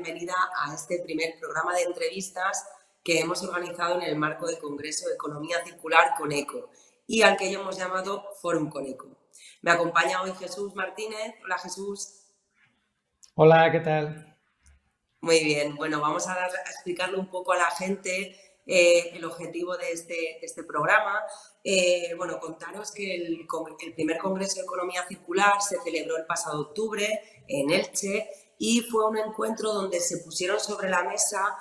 bienvenida a este primer programa de entrevistas que hemos organizado en el marco del Congreso de Economía Circular Coneco y al que hemos llamado Fórum Coneco. Me acompaña hoy Jesús Martínez. Hola, Jesús. Hola, ¿qué tal? Muy bien. Bueno, vamos a explicarle un poco a la gente el objetivo de este programa. Bueno, contaros que el primer Congreso de Economía Circular se celebró el pasado octubre en Elche y fue un encuentro donde se pusieron sobre la mesa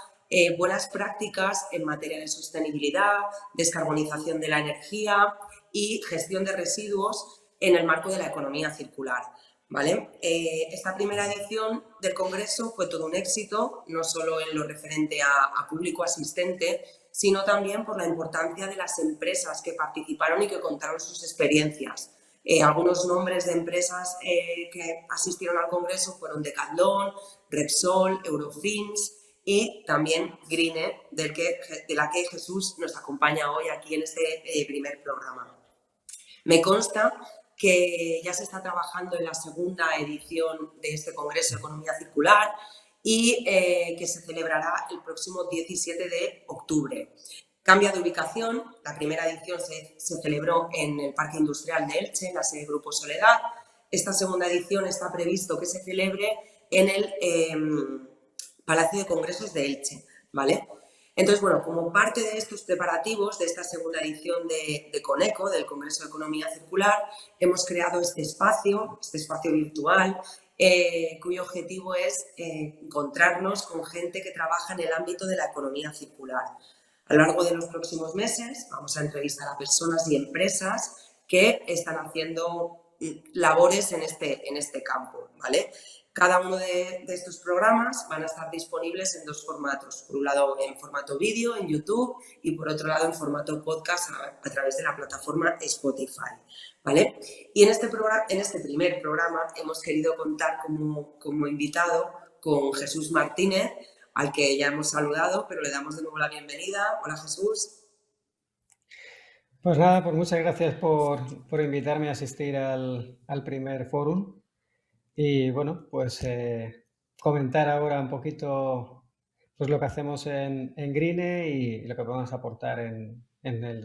buenas prácticas en materia de sostenibilidad, descarbonización de la energía y gestión de residuos en el marco de la economía circular. ¿Vale? Esta primera edición del Congreso fue todo un éxito, no solo en lo referente a público asistente, sino también por la importancia de las empresas que participaron y que contaron sus experiencias. Algunos nombres de empresas que asistieron al Congreso fueron Decathlon, Repsol, Eurofins y también Greener, de la que Jesús nos acompaña hoy aquí en este primer programa. Me consta que ya se está trabajando en la segunda edición de este Congreso de Economía Circular y que se celebrará el próximo 17 de octubre. Cambia de ubicación, la primera edición se celebró en el Parque Industrial de Elche, en la sede Grupo Soledad. Esta segunda edición está previsto que se celebre en el Palacio de Congresos de Elche, ¿vale? Entonces, bueno, como parte de estos preparativos de esta segunda edición de Coneco, del Congreso de Economía Circular, hemos creado este espacio virtual, cuyo objetivo es encontrarnos con gente que trabaja en el ámbito de la economía circular. A lo largo de los próximos meses vamos a entrevistar a personas y empresas que están haciendo labores en este campo, ¿vale? Cada uno de estos programas van a estar disponibles en dos formatos. Por un lado, en formato vídeo, en YouTube, y por otro lado, en formato podcast a través de la plataforma Spotify, ¿vale? Y en este primer programa hemos querido contar como invitado con Jesús Martínez, al que ya hemos saludado, pero le damos de nuevo la bienvenida. Hola, Jesús. Pues nada, pues muchas gracias por invitarme a asistir al primer fórum. Y bueno, pues comentar ahora un poquito pues lo que hacemos en Greene y lo que podemos aportar en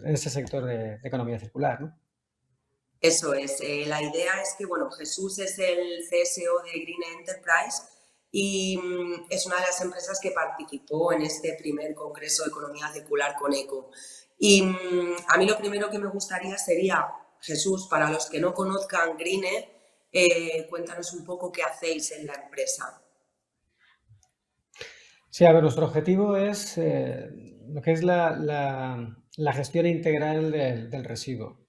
ese sector de economía circular, ¿no? Eso es. La idea es que, bueno, Jesús es el CSO de Green Enterprise y es una de las empresas que participó en este primer Congreso de Economía Circular Coneco. Y a mí lo primero que me gustaría sería, Jesús, para los que no conozcan Greene, cuéntanos un poco qué hacéis en la empresa. Sí, a ver, nuestro objetivo es lo que es la gestión integral del residuo.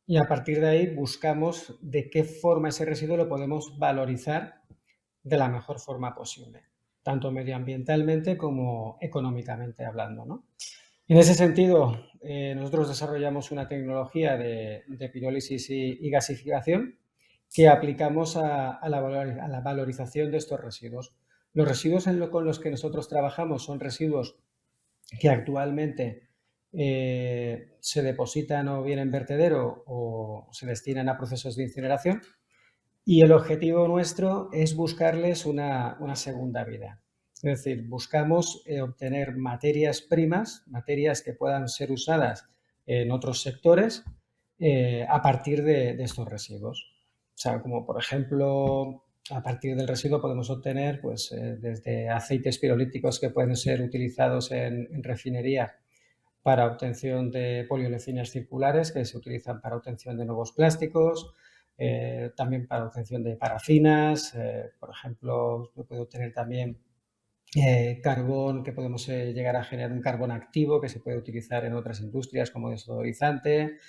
Y a partir de ahí buscamos de qué forma ese residuo lo podemos valorizar de la mejor forma posible, tanto medioambientalmente como económicamente hablando, ¿no? En ese sentido, nosotros desarrollamos una tecnología de pirólisis y gasificación que aplicamos a la valorización de estos residuos. Los residuos con los que nosotros trabajamos son residuos que actualmente se depositan o bien en vertedero o se destinan a procesos de incineración, y el objetivo nuestro es buscarles una segunda vida. Es decir, buscamos obtener materias primas, materias que puedan ser usadas en otros sectores a partir de estos residuos. O sea, como por ejemplo, a partir del residuo podemos obtener pues, desde aceites pirolíticos que pueden ser utilizados en refinería para obtención de poliolecinas circulares que se utilizan para obtención de nuevos plásticos, también para obtención de parafinas, por ejemplo, se puede obtener también carbón, que podemos llegar a generar un carbón activo que se puede utilizar en otras industrias como desodorizante,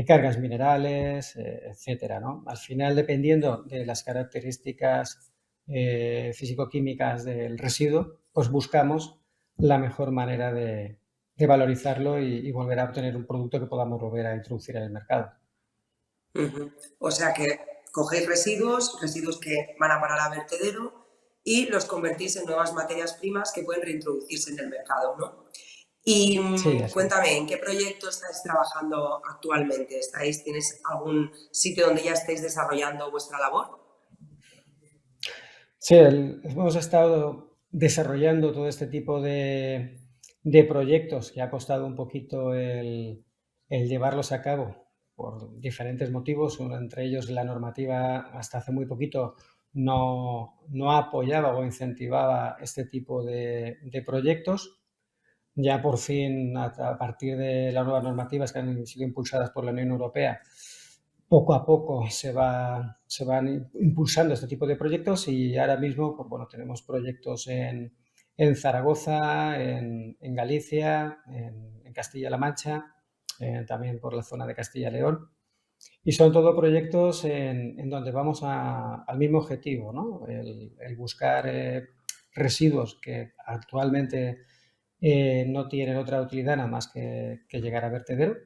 cargas minerales, etcétera, ¿no? Al final, dependiendo de las características físico-químicas del residuo, pues buscamos la mejor manera de valorizarlo y volver a obtener un producto que podamos volver a introducir en el mercado. O sea que cogéis residuos que van a parar a vertedero y los convertís en nuevas materias primas que pueden reintroducirse en el mercado, ¿no? Y Sí, cuéntame, ¿en qué proyecto estáis trabajando actualmente? ¿Tienes algún sitio donde ya estéis desarrollando vuestra labor? Sí, hemos estado desarrollando todo este tipo de proyectos que ha costado un poquito el llevarlos a cabo por diferentes motivos. Uno entre ellos, la normativa hasta hace muy poquito no apoyaba o incentivaba este tipo de proyectos. Ya por fin, a partir de las nuevas normativas que han sido impulsadas por la Unión Europea, poco a poco se van impulsando este tipo de proyectos, y ahora mismo pues, bueno, tenemos proyectos en Zaragoza, en Galicia, en Castilla-La Mancha, también por la zona de Castilla y León. Y son todo proyectos en donde vamos al mismo objetivo, ¿no? El buscar residuos que actualmente no tienen otra utilidad nada más que llegar a vertedero,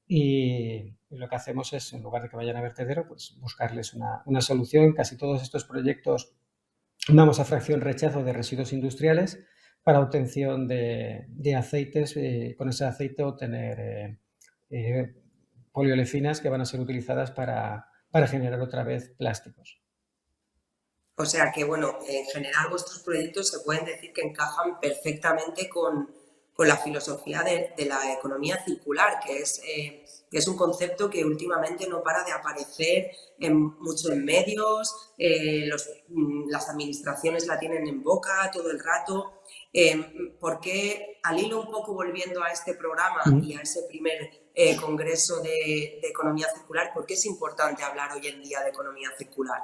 y lo que hacemos es, en lugar de que vayan a vertedero, pues buscarles una solución. Casi todos estos proyectos vamos a fracción rechazo de residuos industriales para obtención de aceites, con ese aceite obtener eh, poliolecinas que van a ser utilizadas para generar otra vez plásticos. O sea que, bueno, en general vuestros proyectos se pueden decir que encajan perfectamente con la filosofía de la economía circular, que es un concepto que últimamente no para de aparecer mucho en medios, las administraciones la tienen en boca todo el rato. Porque al hilo un poco volviendo a este programa y a ese primer congreso de economía circular, ¿por qué es importante hablar hoy en día de economía circular?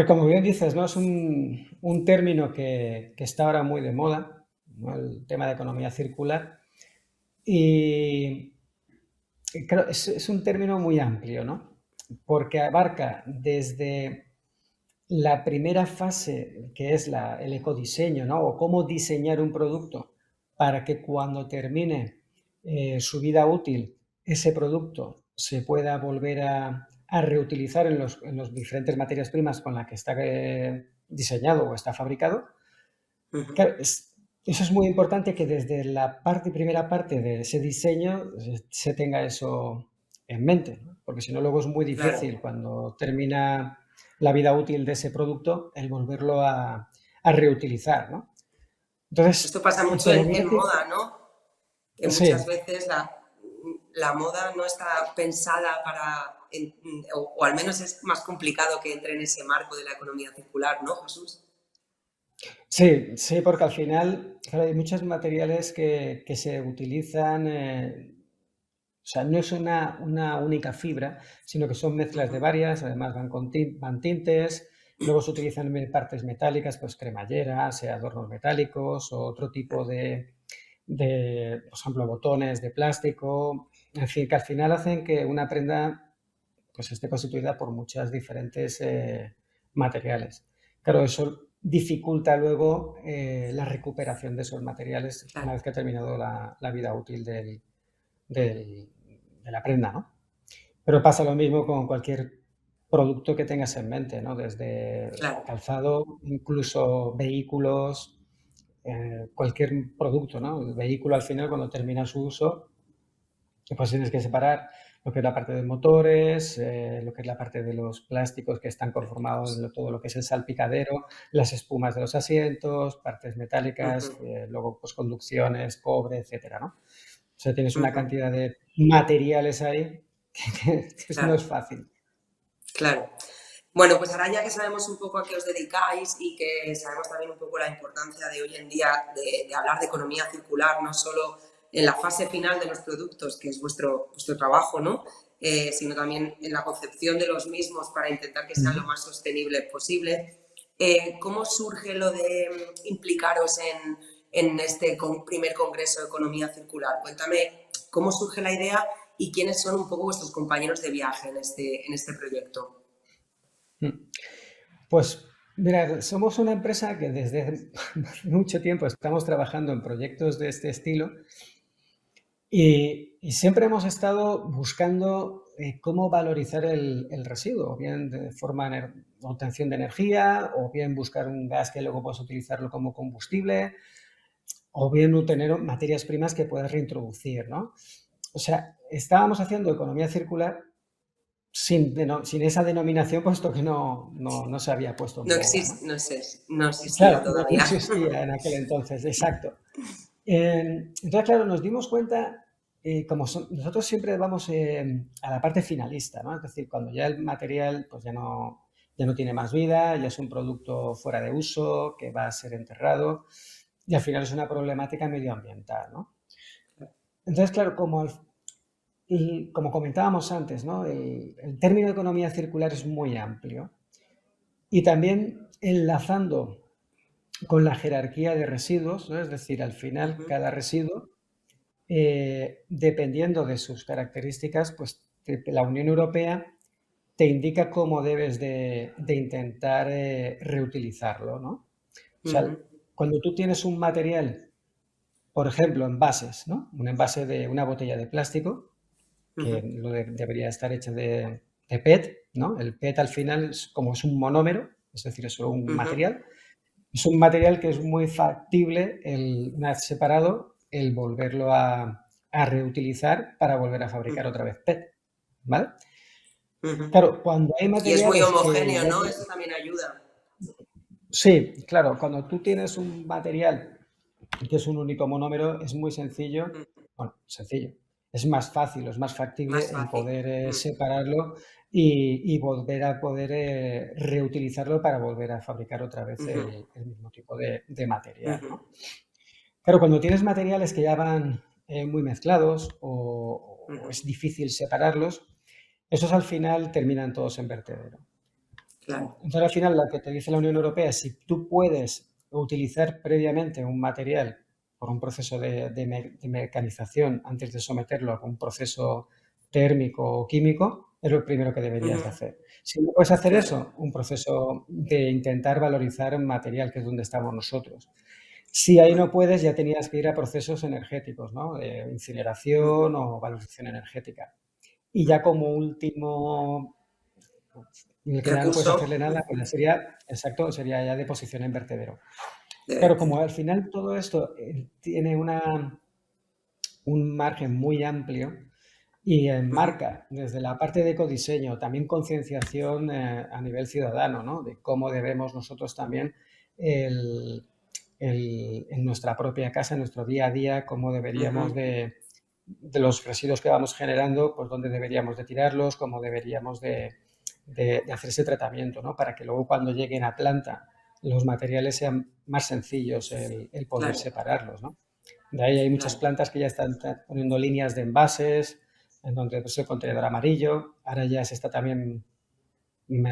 Como bien dices, ¿no? Es un término que está ahora muy de moda, ¿no? El tema de economía circular. Y claro, es un término muy amplio, ¿no? Porque abarca desde la primera fase, que es el ecodiseño, ¿no? O cómo diseñar un producto para que cuando termine su vida útil, ese producto se pueda volver a reutilizar en los diferentes materias primas con las que está diseñado o está fabricado. Claro, eso es muy importante, que desde la primera parte de ese diseño se tenga eso en mente, ¿no? Porque si no, luego es muy Claro. difícil, cuando termina la vida útil de ese producto, el volverlo a reutilizar, ¿no? Esto Entonces, pasa mucho economía en moda, ¿no? Que muchas sí, veces la moda no está pensada o al menos es más complicado que entre en ese marco de la economía circular, ¿no, Jesús? sí, sí, porque al final, claro, hay muchos materiales que se utilizan, o sea, no es una única fibra, sino que son mezclas de Ujú, varias. Además van tintes, luego se utilizan partes metálicas, pues cremalleras, adornos metálicos, o otro tipo por ejemplo, botones de plástico, en fin, que al final hacen que una prenda pues esté constituida por muchas diferentes materiales. Claro, eso dificulta luego la recuperación de esos materiales una claro, vez que ha terminado la vida útil del- de la prenda, ¿no? Pero pasa lo mismo con cualquier producto que tengas en mente, ¿no? Desde claro. calzado, incluso vehículos, cualquier producto, ¿no? El vehículo, al final, cuando termina su uso, pues tienes que separar lo que es la parte de motores, lo que es la parte de los plásticos que están conformados en todo lo que es el salpicadero, las espumas de los asientos, partes Ujú, metálicas, luego pues conducciones, cobre, etcétera, ¿no? O sea, tienes una ujú, cantidad de materiales ahí que no es claro, fácil. claro. Bueno, pues ahora ya que sabemos un poco a qué os dedicáis y que sabemos también un poco la importancia de hoy en día de hablar de economía circular, no solo en la fase final de los productos, que es vuestro trabajo, ¿no? Sino también en la concepción de los mismos para intentar que sean lo más sostenibles posible. ¿Cómo surge lo de implicaros en este primer Congreso de Economía Circular? Cuéntame cómo surge la idea y quiénes son un poco vuestros compañeros de viaje en este proyecto. Pues mira, somos una empresa que desde hace mucho tiempo estamos trabajando en proyectos de este estilo, y siempre hemos estado buscando cómo valorizar el residuo, o bien de forma de obtención de energía, o bien buscar un gas que luego puedas utilizarlo como combustible, o bien tener materias primas que puedas reintroducir, ¿no? O sea, estábamos haciendo economía circular sin esa denominación, puesto que no se había puesto en No boga, ¿no? existe, no existía Claro, no todavía. existía en aquel entonces, exacto. Entonces, claro, nos dimos cuenta, nosotros siempre vamos a la parte finalista, ¿no? Es decir, cuando ya el material pues ya no tiene más vida, ya es un producto fuera de uso, que va a ser enterrado, y al final es una problemática medioambiental, ¿no? Entonces, claro, como comentábamos antes, ¿no? El término de economía circular es muy amplio y también enlazando con la jerarquía de residuos, ¿no? Es decir, al final cada residuo, dependiendo de sus características, pues la Unión Europea te indica cómo debes de intentar reutilizarlo, ¿no? O sea, cuando tú tienes un material, por ejemplo, envases, ¿no? Un envase de una botella de plástico, que debería estar hecho de PET, ¿no? El PET al final, como es un monómero, es decir, es solo un material, es un material que es muy factible, una vez separado, el volverlo a reutilizar para volver a fabricar otra vez PET, ¿vale? Claro, cuando hay Y es muy materiales que homogéneo, ya... ¿no? Eso también ayuda. Sí, claro, cuando tú tienes un material que es un único monómero, es muy sencillo, bueno, sencillo, es más fácil, es más Más factible el fácil. poder separarlo y volver a poder reutilizarlo para volver a fabricar otra vez el mismo tipo de material, ¿no? Claro, cuando tienes materiales que ya van muy mezclados o es difícil separarlos, esos al final terminan todos en vertedero. Claro. Entonces, al final, lo que te dice la Unión Europea es si tú puedes utilizar previamente un material por un proceso de mecanización antes de someterlo a un proceso térmico o químico, es lo primero que deberías de hacer. Si no puedes hacer eso, un proceso de intentar valorizar un material, que es donde estamos nosotros. Si ahí no puedes, ya tenías que ir a procesos energéticos, ¿no? De incineración o valorización energética. Y ya como último, y el que ya no puedes Recurso. hacerle nada, pues sería, exacto, sería ya deposición en vertedero. De Claro, como vertedero. al final todo esto tiene un margen muy amplio y enmarca desde la parte de ecodiseño, también concienciación a nivel ciudadano, ¿no? De cómo debemos nosotros también en nuestra propia casa, en nuestro día a día, cómo deberíamos de los residuos que vamos generando, pues dónde deberíamos de tirarlos, cómo deberíamos de hacer ese tratamiento, ¿no? Para que luego cuando lleguen a planta los materiales sean más sencillos el poder Claro, separarlos, ¿no? De ahí hay muchas claro. plantas que ya están poniendo líneas de envases, en donde pues, el contenedor amarillo, ahora ya se está también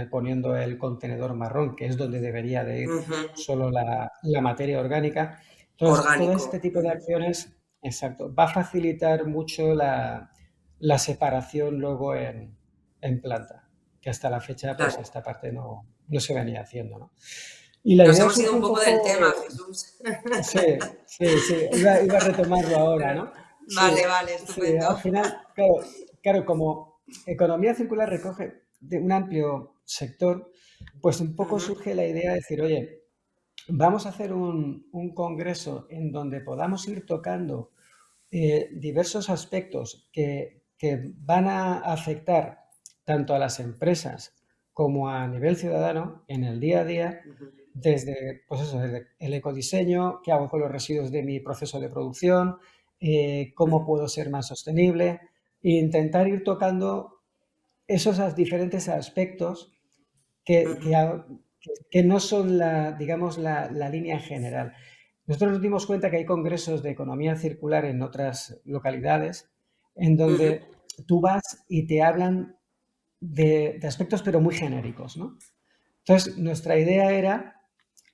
poniendo el contenedor marrón, que es donde debería de ir solo la materia orgánica. Entonces, todo este Orgánico. tipo de acciones, exacto, va a facilitar mucho la separación luego en planta, que hasta la fecha, pues Claro. esta parte no se venía haciendo, ¿no? Y la Nos idea hemos surge ido un un poco del tema, poco, Jesús. sí, sí, sí, iba a retomarlo ahora, Pero, ¿no? Sí, vale, vale, sí, estupendo. al final, claro, como economía circular recoge de un amplio sector, pues un poco surge la idea de decir, oye, vamos a hacer un congreso en donde podamos ir tocando diversos aspectos que van a afectar tanto a las empresas como a nivel ciudadano en el día a día, desde, pues eso, desde el ecodiseño, qué hago con los residuos de mi proceso de producción, cómo puedo ser más sostenible, e intentar ir tocando esos diferentes aspectos que, que, que no son digamos, la línea general. Nosotros nos dimos cuenta que hay congresos de economía circular en otras localidades en donde tú vas y te hablan de aspectos pero muy genéricos, ¿no? Entonces, nuestra idea era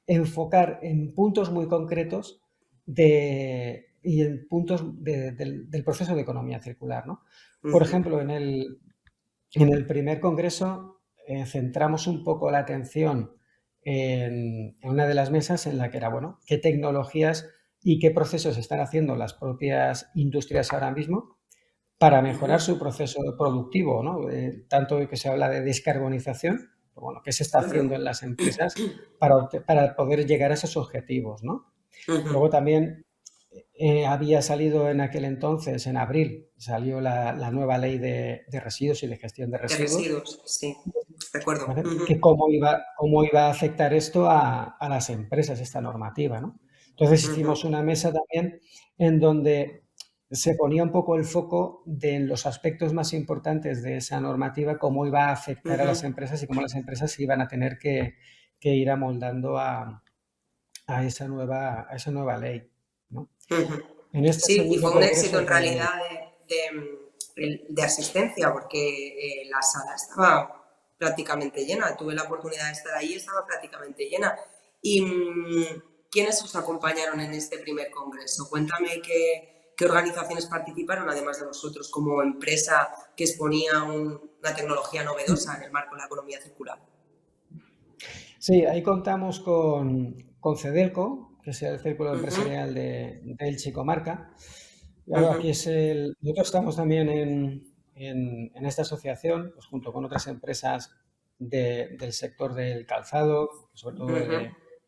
enfocar en puntos muy concretos y en puntos del proceso de economía circular, ¿no? Por ejemplo, en el primer congreso centramos un poco la atención en una de las mesas en la que era, bueno, qué tecnologías y qué procesos están haciendo las propias industrias ahora mismo para mejorar su proceso productivo, ¿no? Tanto que se habla de descarbonización, pues bueno, qué se está haciendo en las empresas para poder llegar a esos objetivos, ¿no? Luego también había salido en aquel entonces, en abril, salió la nueva ley de residuos y de gestión de De residuos, residuos, sí, recuerdo. ¿vale? Ujú, Que cómo iba a afectar esto a las empresas, esta normativa, ¿no? Entonces ujú, hicimos una mesa también en donde se ponía un poco el foco de los aspectos más importantes de esa normativa, cómo iba a afectar a ujú, las empresas y cómo las empresas se iban a tener que ir amoldando a esa nueva ley, ¿no? ujú. En este Sí, y segundo fue un éxito congreso en realidad de asistencia, porque la sala estaba prácticamente llena. Tuve la oportunidad de estar ahí, estaba prácticamente llena. ¿Y quiénes os acompañaron en este primer congreso? Cuéntame qué organizaciones participaron, además de vosotros como empresa que exponía una tecnología novedosa en el marco de la economía circular. sí, ahí contamos con Cedelco, que es el Círculo Ujú, Empresarial de Elche y Comarca. Claro, ujú, aquí nosotros estamos también en esta asociación, pues junto con otras empresas del sector del calzado, sobre todo ujú,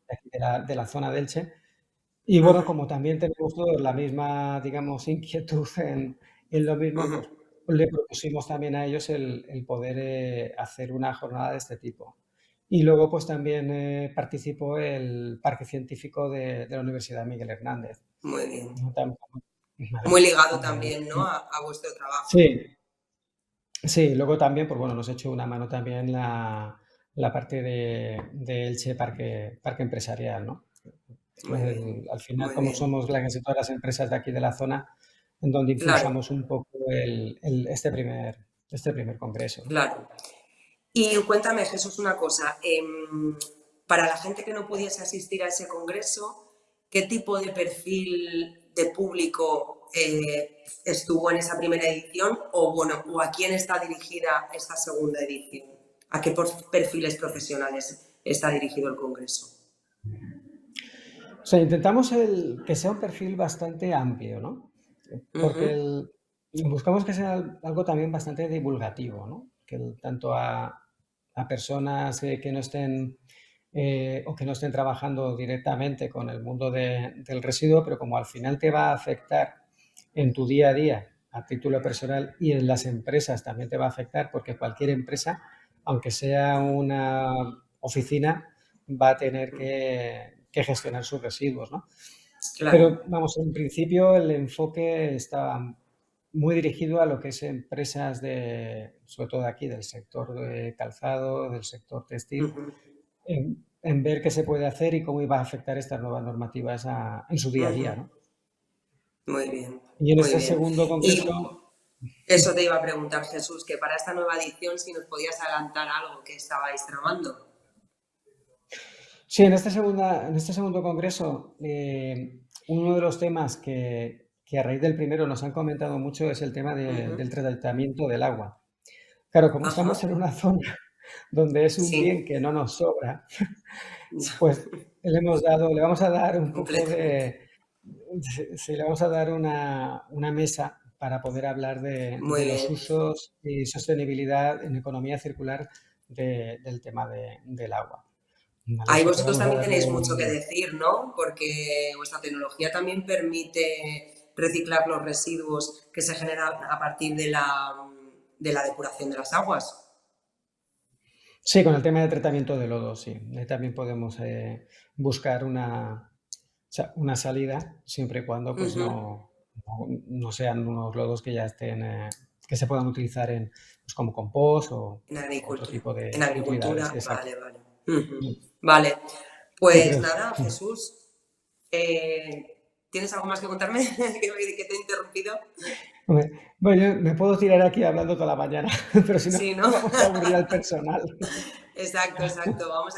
aquí de la zona de Elche. Y bueno, ujú, como también tenemos todos la misma, digamos, inquietud en lo mismo, ujú. pues le propusimos también a ellos el poder hacer una jornada de este tipo. Y luego, pues también participó el Parque Científico de la Universidad Miguel Hernández. Muy bien. ¿No? Vale. Muy ligado también, ¿no? A vuestro trabajo. Sí, sí, luego también, pues bueno, nos echó una mano también la parte de Elche Parque Empresarial, ¿no? Muy bien, Al final, muy como bien. somos casi todas las empresas de aquí de la zona, en donde Claro, impulsamos un poco este primer congreso, ¿no? claro. Y cuéntame, Jesús, una cosa. Para la gente que no pudiese asistir a ese congreso, ¿qué tipo de perfil de público estuvo en esa primera edición? O bueno, ¿o a quién está dirigida esta segunda edición? ¿A qué perfiles profesionales está dirigido el congreso? O sea, intentamos que sea un perfil bastante amplio, ¿no? Ujú, Porque buscamos que sea algo también bastante divulgativo, ¿no? Tanto a personas que no estén o que no estén trabajando directamente con el mundo del residuo, pero como al final te va a afectar en tu día a día, a título personal, y en las empresas también te va a afectar, porque cualquier empresa, aunque sea una oficina, va a tener que gestionar sus residuos, ¿no? claro. Pero vamos, en principio el enfoque está muy dirigido a lo que es empresas sobre todo de aquí, del sector de calzado, del sector textil, Ujú, en ver qué se puede hacer y cómo iba a afectar estas nuevas normativas en su día a ujú. día, ¿no? Muy bien, Y en muy ese bien. segundo Y congreso, eso te iba a preguntar, Jesús, que para esta nueva edición si nos podías adelantar algo que estabais tramando. sí, en este segundo congreso, uno de los temas que a raíz del primero nos han comentado mucho es el tema Ujú. del tratamiento del agua. Claro, como Ajá, estamos en una zona donde es un bien sí, que no nos sobra, pues le vamos a dar un poco completamente. sí, le vamos a dar una mesa para poder hablar de Muy los bien. usos y sostenibilidad en economía circular del tema del agua. ¿Vale? O Ahí sea que vosotros vamos a también darle tenéis mucho que un... decir, ¿no? Porque vuestra tecnología también permite reciclar los residuos que se generan a partir de la depuración de las aguas. Sí, con el tema de tratamiento de lodo, sí. Ahí también podemos buscar una salida siempre y cuando pues Ujú. no sean unos lodos que ya estén, que se puedan utilizar pues, como compost o En otro agricultura. tipo En de utilidades. agricultura, Exacto. vale, vale. Ujú. Sí, Vale, pero pues nada, Jesús, ¿tienes algo más que contarme? Que te he interrumpido. hombre, bueno, yo me puedo tirar aquí hablando toda la mañana, pero si no, Sí, ¿no? vamos a aburrir al personal. Exacto, exacto. Vamos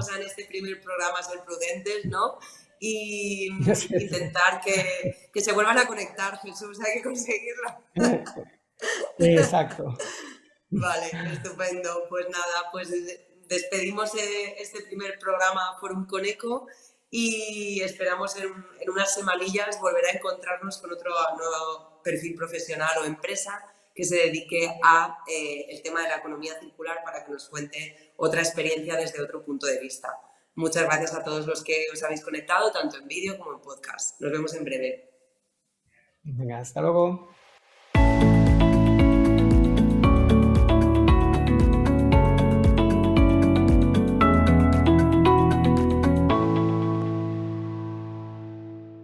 a en este primer programa ser prudentes, ¿no? Y Sí, sí. intentar que se vuelvan a conectar, Jesús, hay que conseguirlo. Eh, Exacto. Vale, estupendo. Pues nada, pues despedimos este primer programa Forum Coneco y esperamos en unas semanillas volver a encontrarnos con otro nuevo perfil profesional o empresa que se dedique a el tema de la economía circular para que nos cuente otra experiencia desde otro punto de vista. Muchas gracias a todos los que os habéis conectado, tanto en vídeo como en podcast. Nos vemos en breve. Venga, hasta luego.